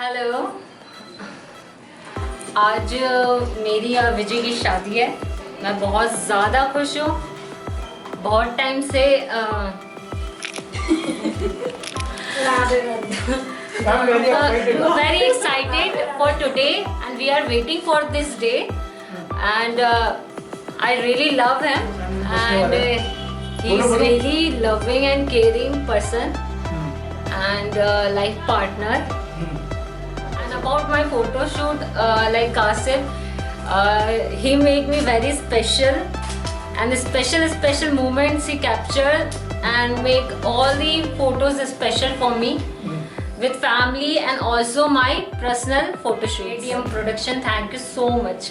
Hello, आज मेरी और विजय की शादी है। मैं बहुत ज़्यादा खुश हूँ। बहुत टाइम से very excited for today and we are waiting for this day and I really love him and he is really loving and caring person and life partner. And about my photo shoot, like KASHIF, he made me very special and the special moments he captured and make all the photos special for me with family and also my personal photo shoot. KDM Production, thank you so much.